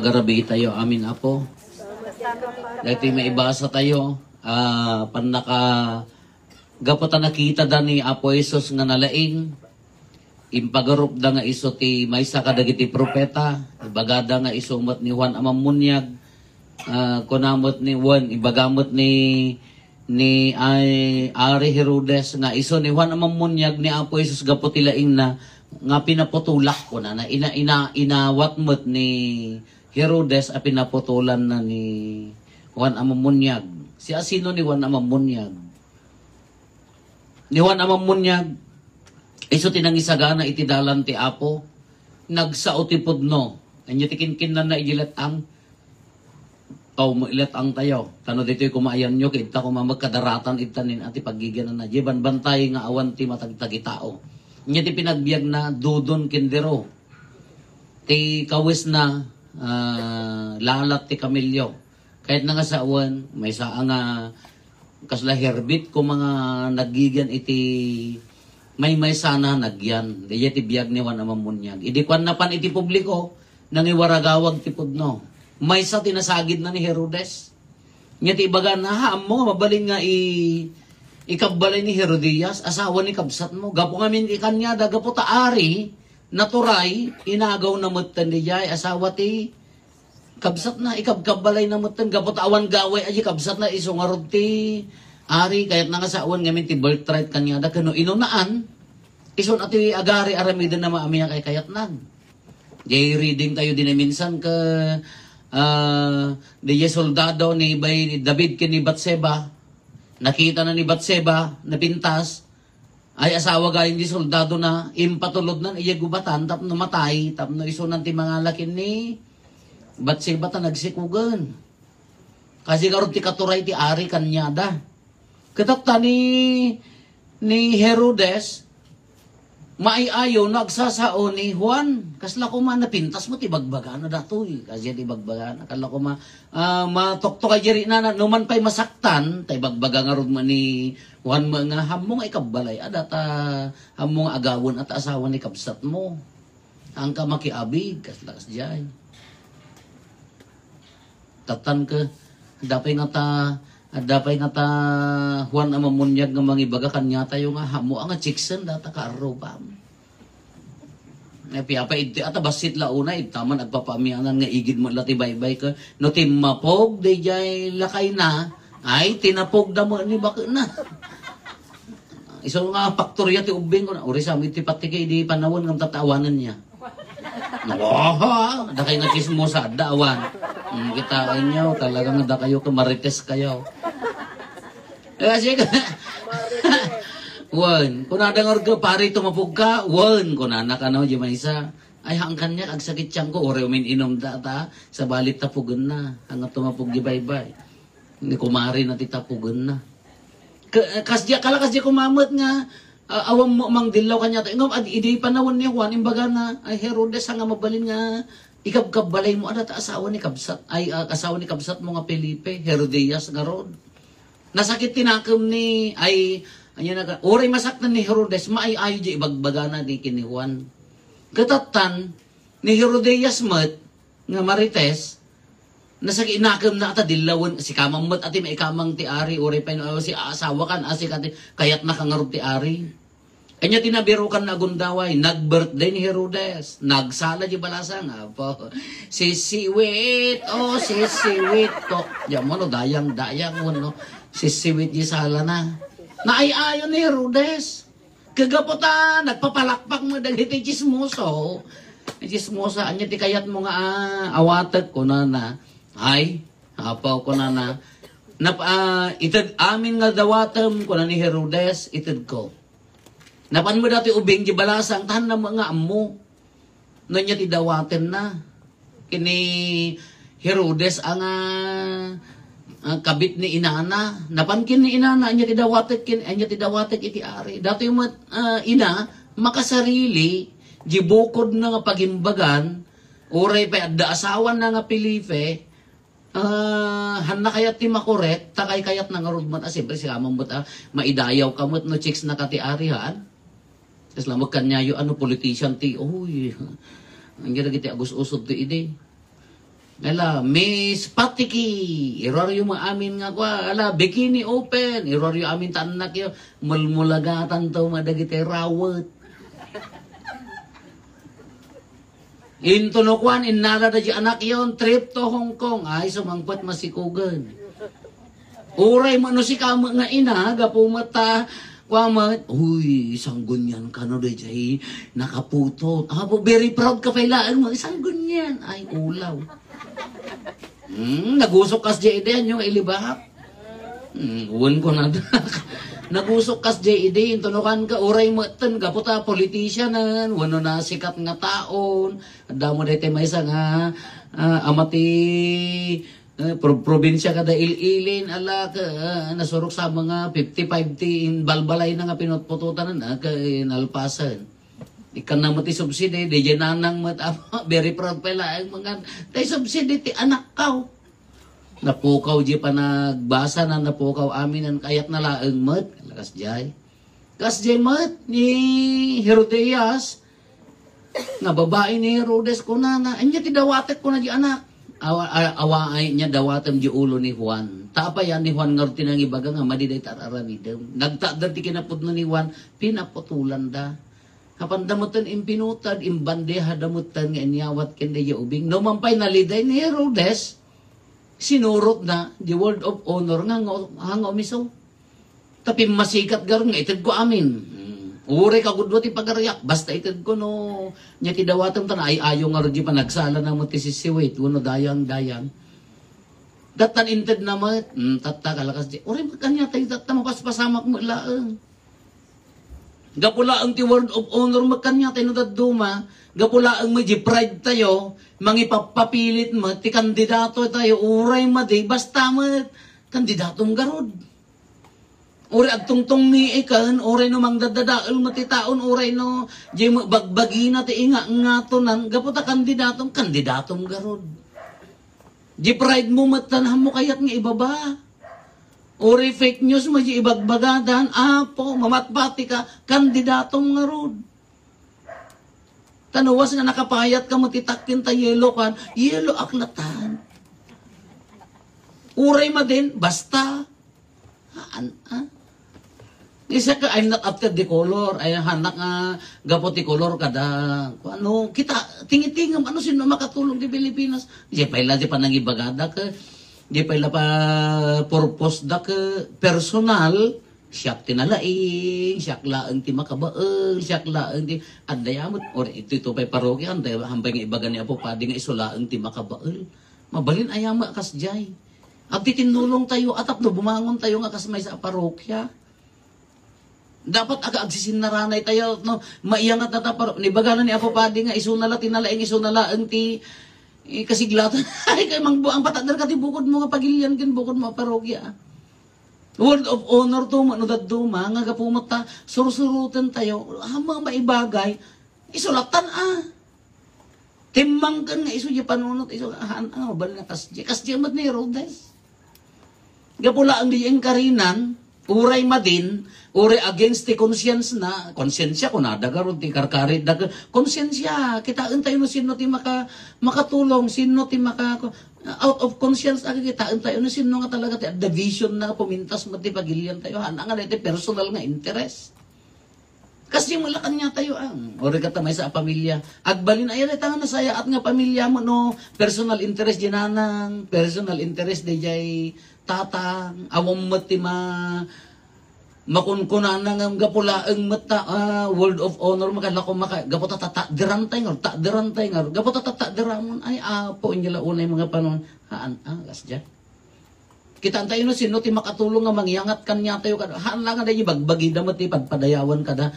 pagarabi tayo. Amin, Apo. Dahil may ibasa tayo. Panaka gapota nakita da ni Apo Isos nga nalaing. Impagarup da nga iso ti maysa kadagiti propeta. Ibagada nga isumot ni Juan Amamunyag. Kunamot ni Juan. Ibagamot ni Ari Herodes nga iso ni Juan Amamunyag ni Apo Isos gapoti laing na nga pinaputulak ko na inawat mo't ni Herodes a pinaputulan na ni Juan Amamunyag. Si asino ni Juan Amamunyag? Ni Juan Amamunyag, iso tinangisagana iti dalan ti Apo, nagsaotipod no. Anyo tikinkin na ijilet ang mo ilet ang tayo. Tano dito'y kumayan nyo, kita ko magkadaratan itanin ati paggiganan na. Jiban bantay nga awan ti matagtagi tao. Nya ti pinagbiag na dudon kindero. Ti kawis na lalat ti kamilyo. Kahit na nga sa awan, may saa nga kasla herbit ko mga nagigan iti may sana nagyan. Diya ti biag ni Juan Amamunyag. Idi kwan na pan iti publiko nang iwaragawag ti pudno. May sa tinasagid na ni Herodes. Nya ti ibaga na haam mo mabaling nga ikabalay ni Herodias, asawa ni kabsat mo. Gapo ngamin ikanya, dagapo taari, naturay, inagaw na mutan di jay, asawa ti kabsat na, ikabkabalay na mutan, gapo awan gaway, aji kabsat na, isungarod ti ari, kahit nga sa awan ngamin ti birthright kanya, da kano inunaan, ison ati agari aramida na maamiya kay kayatnan. Jay reading tayo din minsan ka, di soldado ni David kini Batseba, nakita na ni Batseba, napintas, ay asawa galing di soldado na, impatulod na, iya gubatan, tapno matay, tapno isunan ti mga lakin ni Batseba ta nagsikugan. Kasi karon ti katuray ti ari kanyada. Katakta ni Herodes, maiayo nagsasao ni Juan. Kasla ko man napintas mo ti bagbagana datoy. Kasi ti bagbagana. Kala ko matoktok ay jiri na numan pa'y masaktan. Tay bagbaga nga ron man ni Juan mga hamong ikabalay. Adata hamong agawon at asawa ni kabsat mo. Ang ka makiabig. Kasla kas dyan. Tatan ka. Dapay nga ta Juan Amamunyag nga mangibaga kanya tayo nga hamo ang chiksen data karo pa. Piapa iti at basit launa itaman agpapamianan nga igid mo lati baybay ka no timapog de jay lakay na ay tinapog da mo ni baka na. Iso nga faktorya ti ubing ko na ori sa ti patike di panawon ng tatawanan niya. Nawaha, da kayo nga chismosa, daawan. Kita inyo, talagang da kayo marites kayo. Kasi Wan, kung nadang ka, pare tumapog ka, wan, kung nanak ano, di isa. Ay, hangkan niya, agsakit siyang ko, ore umin inom data, sa balit tapugan na, hanggang tumapog di baybay. Hindi kumari na titapugan na. Kasya kumamot nga, awang mo mang dilaw kanya tayo. Ngam, idi panawon niya, Juan, imbaga na, ay Herodes, nga mabalin nga, ikabkabalay mo, adat asawa ni Kabsat, asawa ni Kabsat mo nga Felipe, Herodias nga ron. Nasakit tinakam ni, oray masaktan ni Herodes, maayayo di ibagbaga na di kini Juan. Katatan, ni Herodias mat, nga Marites, nasakit inakam na ata dilawan, si kamang mat, ati may kamang ti ari, oray pa si asawa kan, asik ati, kayat nakangarap ti ari. Kanya tinabiro kan na gundaway, nag-birthday ni Herodes, nagsala di balasa nga po. Sisiwit, sisiwit ko. Diyan mo no, dayang mo no, sisiwit di sala na. Naayayon ni Herodes. Kagaputan, nagpapalakpak mo dahil iti chismoso. Chismosa, anya ti kayat mo nga awatag ko na. Ay, apaw ko na. Itad amin nga dawatam ko na ni Herodes, itad ko. Napan mo dati ubing di balasang, tahan na mga amo. Nanya ti dawaten na. Kini Herodes ang kabit ni inana. Napankin ni inana, anya ti dawatek iti ari. Dati yung ina, makasarili, gibukod na nga pagimbagan, oray pa, da asawan na nga Felipe, han na kayat ti makorek, takay kayat na nga rudmat, siyempre sila mamut, maidayaw kamot no chicks na kati arihan. Tapos lang magkanyayo, politician ti, ang gira giti agus-usod ti ide. Ala, Miss Patiki, iroryo mo amin nga kwa, ala, bikini open, iroryo amin tanak yo, mulmulagatan to madagiti rawat. Intunokwan, innala da di anak yon, trip to Hong Kong, ay sumangpot masikugan. Uray mo no si kama nga ina, gapumata, kwamat, uy, isang gunyan ka no da jay, nakaputot. Abo, very proud ka pailaan mo, isang gunyan, ay ulaw. Nagusok kas JD yung ilibahap. Uwan ko na. Nagusok kas JD, tunukan ka, uray mo iten, kaputa, politician wano na sikat nga taon, damo dete may isa nga, amati, probinsya kada ililin, ala ka, nasurok sa mga 55 in balbalay na nga pinutpututan na, nalpasan. Ikan na mati subsidi, di dyan nanang very proud pala ang mga, tay subsidi, ti anak kaw. Napukaw di pa nagbasa na napukaw amin ang kayak na laang mat. Kas jay. Kas jay mat ni Herodias, nga babae ni Herodes ko na, anya ti dawatek ko na di anak. Awaay niya dawatem di ulo ni Juan. Tapa yan ni Juan ngarti nang ibaga nga madiday tararamidem. Nagtaadar ti kinapod ni Juan, pinaputulan da. Kapan damutan impinutad, imbandeha damutan nga inyawat kende ya ubing. No mampay naliday ni Herodes, sinurot na the word of honor nga hanga umiso. Tapi masikat gar nga itid ko amin. Ure ka gudwa ti pagarayak, basta itid ko no nya ti dawatam tan ay ayo nga rodi pa nagsala na mo ti sisiwit, wano dayang. Datan inted na mat, tatta kalakas di. Ure magkanya tayo tatta mapaspasamak mo laang. Gapula ang ti word of honor magkanya tayo nadaduma, gapula ang may pride tayo, mangipapapilit mo, ti kandidato tayo, uray madi, basta mo, kandidatong garod. Uray agtungtong ni ikan, uray no mangdadadaal mo ti taon, uray no, di mo bagbagi na ti inga nga to nan, gaputa kandidatong garod. Di pride mo matanhan mo kayat nga ibaba. Uri fake news mo di ibagbagadan, apo, mamatpati ka, kandidatong nga rod. Tanuwas nga nakapayat ka, matitakin ta yelo kan, yelo aklatan. Uray ma din, basta. Isa ka, I'm not after the color, ay hanak nga, gapot the color kada, ano, kita, tingitingam, ano sino makatulong di Pilipinas? Di pa ila, di pa nangibagada ka, di pa ila pa purpose da ka personal, siyak tinalaing, siyak laang ti makabael, siyak laang ti andayamot, or ito pa'y parokya, anday hambay nga ibaga ni Apo Padi nga isulaang ti makabael. Mabalin ayama kas jay. At titinulong tayo, atap no, bumangon tayo nga kas may sa parokya. Dapat aga agsisin na ranay tayo, no, maiyangat na taparo. Nibagana ni Apo Padi nga, isunala, tinalaing, isunala, ang ti, kasiglatan. Ay, kay ang patadar ka ti bukod mo nga pagilyan, kin bukod mo parokya. Word of honor to, manudad duma, nga gapumata, sursurutan tayo, mga maibagay, isulatan Timbang kan nga iso di panunot, isulatan bali na kasdi mat ni Herodes. Gapula ang di karinan, uray madin, uray against the conscience na, konsensya ko na, dagaron ti karkarit, konsensya, kitaan tayo no sino ti makatulong, sino ti out of conscience, kitaan tayo no sino nga talaga ti, the vision na pumintas mo ti pagilian tayo, hana nga ti personal nga interest. Kasi malakan niya tayo uri katamay sa pamilya, agbalin ayan ita nga nasaya at nga pamilya mo no, personal interest dinanang, personal interest di jay tatang, awang mati makunkunan nga gapula ang mata word of honor makalako gapota takderantay nga gapota takderamon ay po inyala unay mga panon kasya kita antayo no sino ti makatulong nga mangyangat kanya tayo kada haan lang nga bagbagi damat ti pagpadayawan kada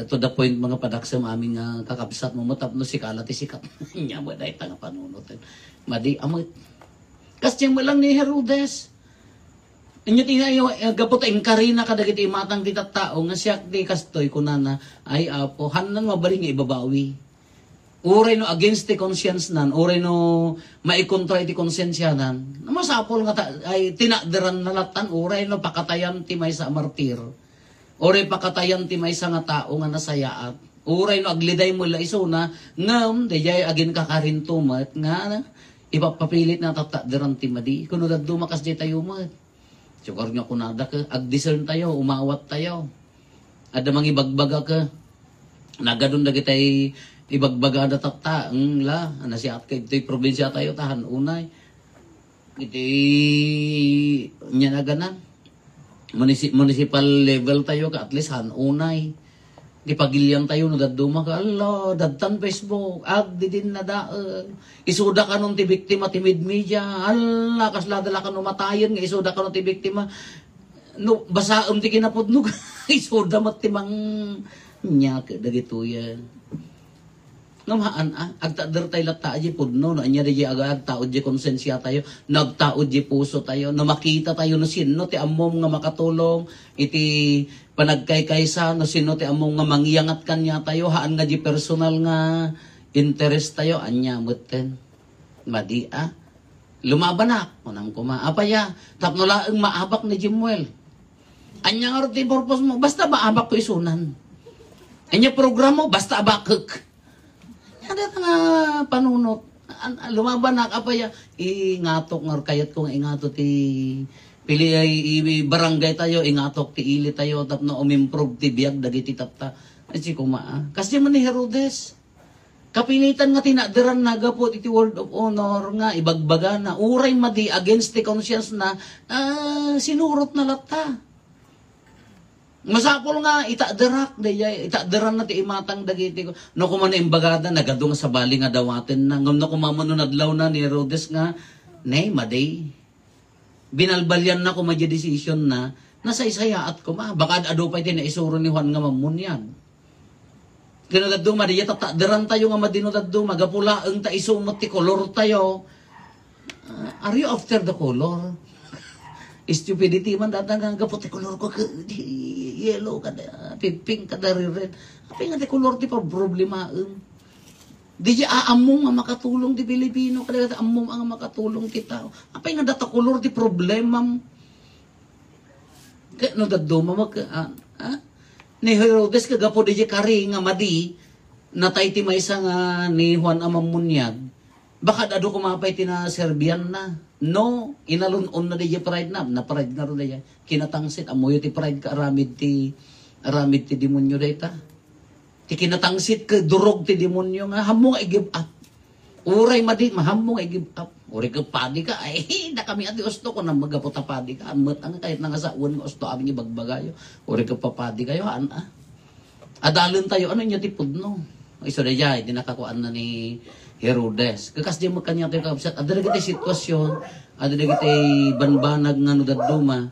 to the point mga padak sa aming kakabsat mo matapno si kala ti sikat nya mo dai ta nga panunot madi amot kasya mo lang ni Herodes. Inyo tinayo, gapot ang karina kadagiti matang ti tao nga siya di kastoy kunana ay apo hanan mabaling ibabawi. Uray no against the conscience nan, uray no maikontra ti konsensya nan. Masapol nga ay tinakderan na latan uray no pakatayan ti maysa martir. Uray pakatayan ti maysa nga tao nga nasayaat. Uray no agliday mo la isuna ngam dayay agin kakarintumat nga ipapapilit na tatadiran ti madi. Kuno daddo makas di tayo mo. Sukar nga kunada ka, agdisern tayo, umawat tayo. Ada mang ibagbaga ka. Nagadun na kitay ibagbaga na takta. La, nasiat ka ito'y probinsya tayo, tahan unay. Ito'y niya na ganan. Municipal level tayo ka, at least han unay. Di pagilyan tayo, no daduma ka, ala, dadtan Facebook, agdi din na daan. Isuda ka nung ti biktima, timid media, ala, kasladala ka nung matayan, nga isuda ka nung ti biktima. No, basa ti kinapudnog, isuda matimang niya, dagito yan. Ngamaan, agtader tayo lata, aji pudno, no, anya di agad, taod di konsensya tayo, nagtaod di puso tayo, na makita tayo no sino, ti amom nga makatulong, iti panagkay-kaysa, no sino ti among nga mangyangat kanya tayo, haan nga di personal nga interest tayo, anya muten. Madia. Lumabanak, unang kuma. Apaya, tapno laang maabak ni Jimuel. Anya nga rin purpose mo, basta maabak ko isunan. Anya programo, basta abakek. Ada nga panunot. Lumabanak, apaya, ingatok nga kayat kong ingato ti pili ay barangay tayo, ingatok ti ili tayo, tapno umimprove ti biyag, dagiti tapta. Ay si kumaa. Kasi man ni Herodes, kapilitan nga tinadiran na gapot iti word of honor nga, ibagbaga na, uray madi against the conscience na, sinurot na lata. Masapol nga, itadiran na ti imatang dagiti ko. No kumana imbagada, nagadong sa bali nga dawatin na, ngam na kumamano nadlaw na ni Herodes nga, nay, maday. Binalbalyan na ko madya decision na nasa isayaat ko ma. Baka ado pa iti na isuro ni Juan nga mamunyan. Kinadado madya tatadiran tayo nga madinodado magapula ang ta isumot ti kolor tayo. Are you after the color? Stupidity man datang nga gapot ti kolor ko yellow kada pink kada red. Apay nga ti kolor ti problema di aamong nga makatulong di Pilipino, kada among nga makatulong ti tao. Apay nga data kolor di problemam. Kaya no daduma ni Herodes kagapo di kari nga madi natay ti maysa nga ni Juan Amamunyag. Baka dado kumapay ti na Serbian na. No, inalun-on na di pride na pride nga ro di kinatangsit amoy ti pride ka aramid ti demonyo dayta. Ti kinatangsit ka durog ti demonyo nga hamong ay give up. Uray madi mahamong ay give up. Uray ka padi ka ay na kami ati usto ko na magapot padi ka amet ang kahit nga sa uwan nga usto aming ibagbagayo. Uray ka papadi kayo ana. Adalon tayo ano nya ti pudno. Iso da jay dinakakuan na ni Herodes. Kakas di mo kanya tayo kapsat. Ada na kita sitwasyon, ada na kita banbanag nga no daduma,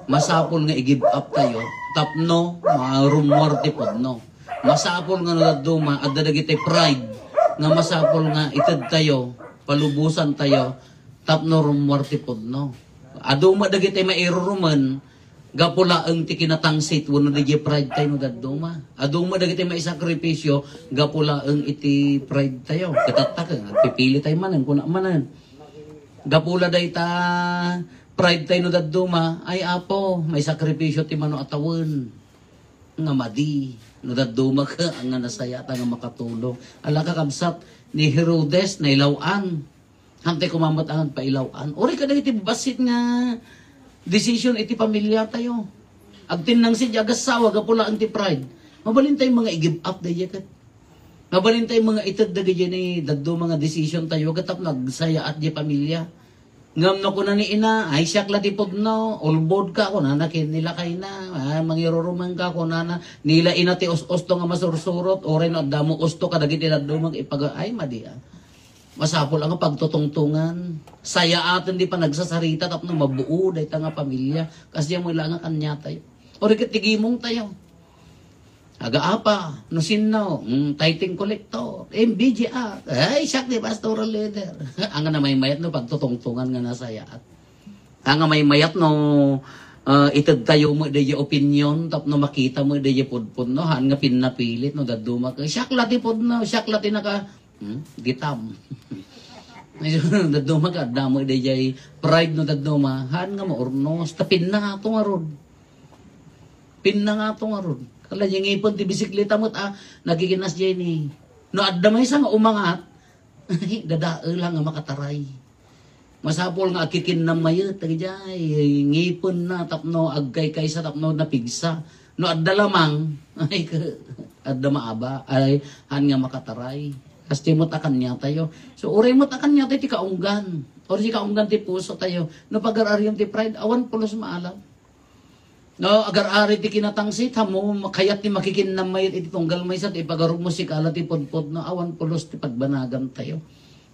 masapol nga i-give up tayo, tapno, rumor ti pudno. Masapol nga no daduma, ada na kita pride, nga masapol nga itad tayo, palubusan tayo, tapno rumor ti pudno. Aduma da kita mairuruman, gapula ang ti kinatangsit wano di pride tayo no daduma. Aduma dagiti may sakripisyo gapula ang iti pride tayo. Katatak pipili tayo manan kuna manan. Gapula day ta pride tayo no daduma ay apo may sakripisyo ti mano atawon nga madi no daduma ka ang nasaya ta nga makatulong. Ala ka kabsat ni Herodes na ilawan. Hantay kumamat ang pailawan. Ori ka dagiti basit nga decision iti pamilya tayo. Agtin nang si agasawa gapula ang ti pride. Mabalin tayo mga i-give up da yakat. Mabalin tayo mga itad da ni daddo mga decision tayo gatap nagsaya at di pamilya. Ngam no ko na ni ina ay siyak la tipod no olbod ka ko na nila kay na mangiruruman ka ko na nila ina ti osto nga masursurot oray no damo osto ka dagiti daddo mag ipag ay madi masapol ang pagtutungtungan. Saya atin di pa nagsasarita tapno mabuo day ta nga pamilya. Kasi mo ilang nga kanya tayo. O rin katigimong tayo. Aga-apa, no sinno, tithing collector, MBGA. Ay, siyak di pastoral leader. Ang nga may mayat no pagtutungtungan nga nasayaat. Ang nga may mayat no itad tayo mo day opinion tapno makita mo day pudpud no han nga pinapilit no daduma ka. Siyak lati pud no, siyak lati naka gitam. Daduma ka damo day pride no daduma han nga maurnos tapin na nga to nga rod. Pin na nga to nga rod. Kala yung ipon ti bisikleta mo't nagiginas jay ni no adda may nga umangat dadae lang nga makataray. Masapol nga akikin na mayat, tagajay, ngipon na, tapno, agkay kaysa, tapno, napigsa. No, adda lamang, ay, adda maaba, ay, han nga makataray. Kasi mo takan niya tayo. So, uray mo takan niya tayo, ti kaunggan. Or si kaunggan ti puso tayo. No, pag-araryon ti pride, awan pulos maalam. No, agar-ari ti kinatangsit, hamo, kayat ti makikin na mayat, iti tunggal may sa, ipagarog mo si kala ti podpod, no, awan pulos ti pagbanagan tayo.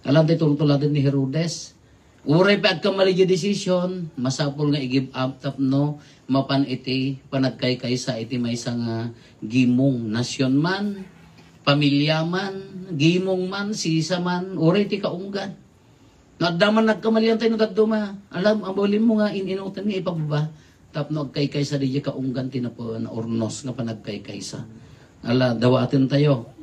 Alam ti tultuladan ni Herodes. Uray pa at kamali yung decision, masapol nga i-give up tap no, mapan iti, panagkay sa iti may nga gimong nasyon man, pamilya man, gimong man, sisa man, uray ti kaunggan. Nagdaman nagkamalian tayo nagduma. Alam, abolin mo nga ininutan nga ipababa, tap no, agkay sa di kaunggan tinapo na ornos nga panagkay sa. Ala, dawatin tayo.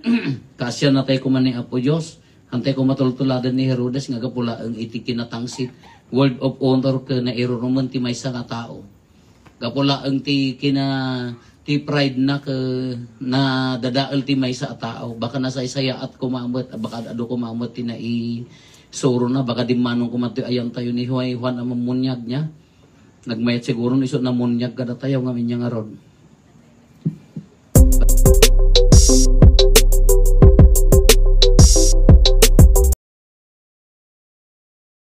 Kasya na tayo kumani Apo Diyos. Antay ko matultuladan ni Herodes nga gapula ang iti kinatangsit word of honor ka na iruruman ti maysa nga tao. Gapula ang ti pride na ka na dadaal ti maysa a tao. Baka nasaysaya at kumamot, baka ado kumamot ti na suro na baka di manong kumati ayan tayo ni Juan ang mamunyag niya. Nagmayat siguro ni so na munyag kada tayo nga minya nga ron.